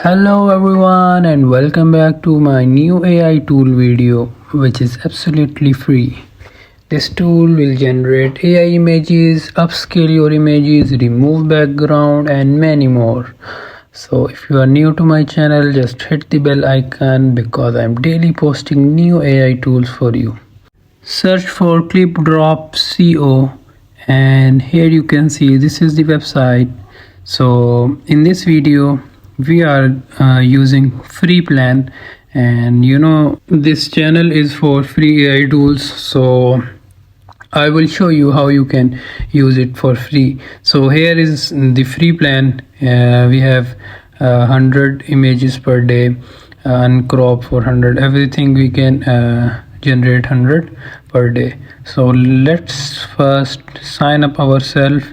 Hello everyone and welcome back to my new AI tool video, which is absolutely free. This tool will generate AI images, upscale your images, remove background and many more. So if you are new to my channel, just hit the bell icon because I'm daily posting new AI tools for you. Search for Clipdrop CO and here you can see this is the website. So in this video we are using free plan, and this channel is for free AI tools, so I will show you how you can use it for free. So here is the free plan. We have 100 images per day, uncrop for 100, everything we can generate 100 per day. So let's first sign up ourselves.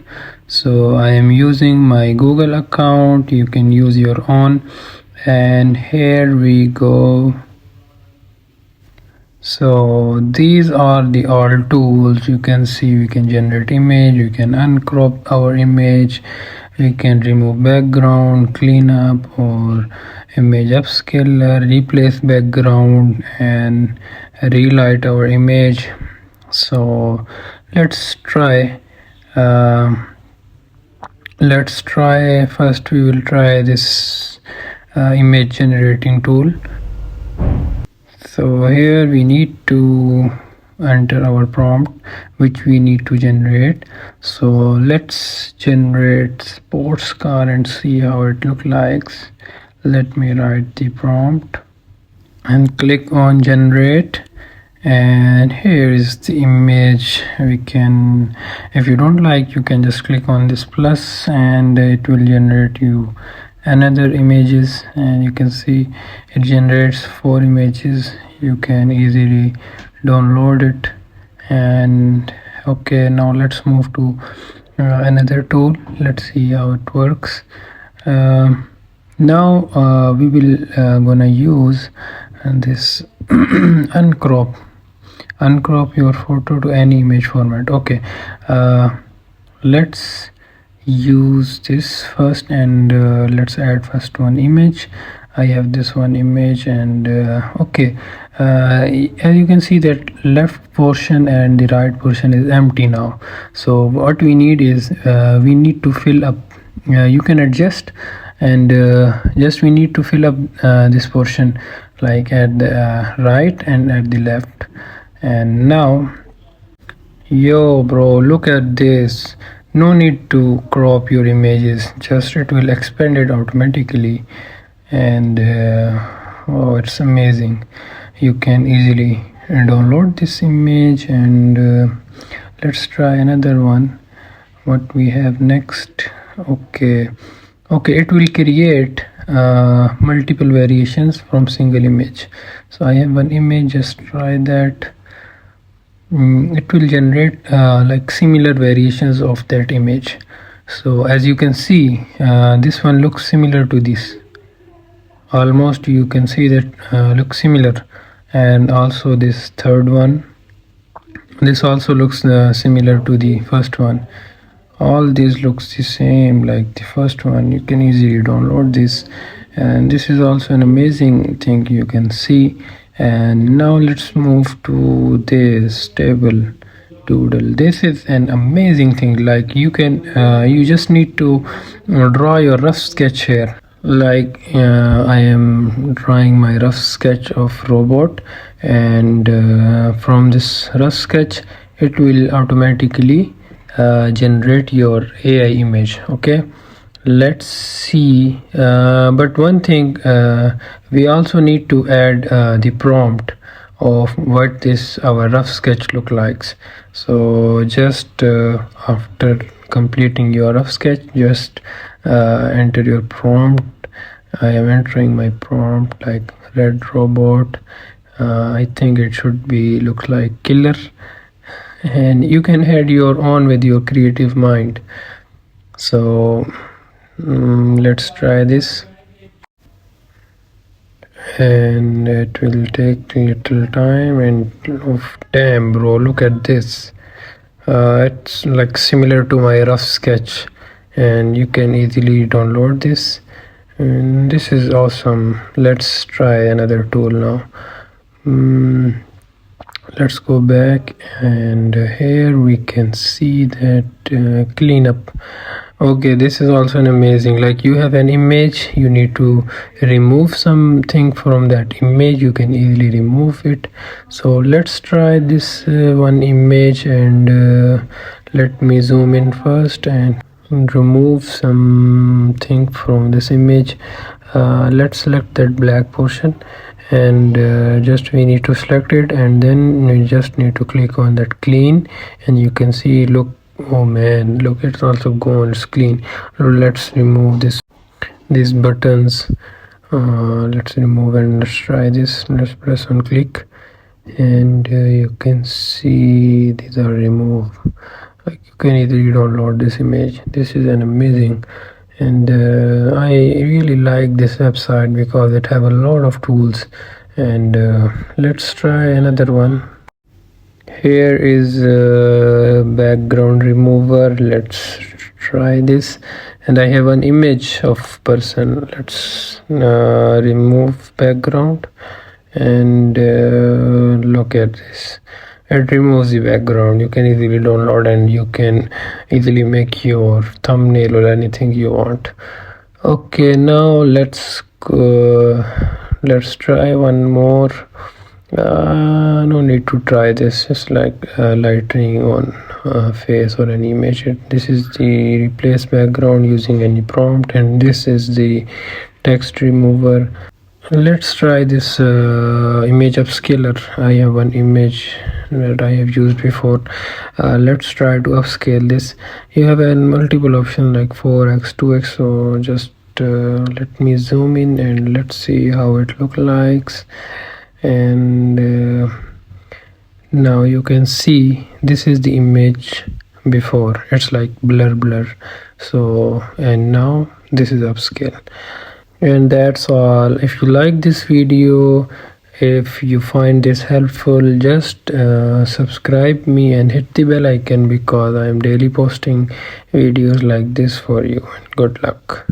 So I am using my Google account, you can use your own, and here we go. So these are the all tools. You can see we can generate image, we can uncrop our image, we can remove background, clean up, or image upscaler, replace background, and relight our image. So let's try. First we will try this image generating tool. So here we need to enter our prompt which we need to generate. So let's generate sports car and see how it looks like. Let me write the prompt and click on generate, and here is the image. We can, if you don't like, you can just click on this plus and it will generate you another images, and you can see it generates 4 images. You can easily download it. And okay, now let's move to another tool. Let's see how it works. Now we will gonna use this uncrop your photo to any image format. Okay, let's use this first, and let's add first one image. I have this one image, and okay, as you can see that left portion and the right portion is empty now. So what we need is we need to fill up. You can adjust, and just we need to fill up this portion, like at the right and at the left. And now, yo bro, look at this. No need to crop your images, just it will expand it automatically. And oh, it's amazing. You can easily download this image. And let's try another one. What we have next? Okay, it will create multiple variations from single image. So I have one image, just try that. It will generate like similar variations of that image. So as you can see, this one looks similar to this. Almost you can see that looks similar. And also this third one, this also looks similar to the first one. All these looks the same like the first one. You can easily download this, and this is also an amazing thing you can see. And now let's move to this table doodle. This is an amazing thing. Like you can you just need to draw your rough sketch here. Like I am drawing my rough sketch of robot, and from this rough sketch it will automatically generate your AI image. Okay, let's see. But one thing, we also need to add the prompt of what this our rough sketch look like. So just after completing your rough sketch, just enter your prompt. I am entering my prompt like red robot. I think it should be look like killer, and you can add your own with your creative mind. So let's try this, and it will take little time. And oh, damn bro, look at this. It's like similar to my rough sketch, and you can easily download this. And this is awesome. Let's try another tool now. Let's go back, and here we can see that cleanup. Okay, this is also an amazing, like you have an image, you need to remove something from that image, you can easily remove it. So let's try this one image, and let me zoom in first and remove something from this image. Let's select that black portion, and just we need to select it, and then we just need to click on that clean, and you can see, look, oh man, look, it's also gone, it's clean. Let's remove these buttons. Let's remove, and let's try this. Let's press on click, and you can see these are removed. Like you can easily download this image. This is an amazing, and I really like this website because it have a lot of tools. And let's try another one. Here is background remover. Let's try this, and I have an image of person. Let's remove background, and look at this, it removes the background. You can easily download, and you can easily make your thumbnail or anything you want. Okay, now let's try one more. No need to try this, just like lightning on face or an image. This is the replace background using any prompt, and this is the text remover. Let's try this image upscaler. I have one image that I have used before. Let's try to upscale this. You have a multiple option like 4x, 2x. So just let me zoom in, and let's see how it looks like. And now you can see this is the image before, it's like blur. So, and now this is upscale. And that's all. If you like this video, if you find this helpful, just subscribe me and hit the bell icon, because I am daily posting videos like this for you. Good luck.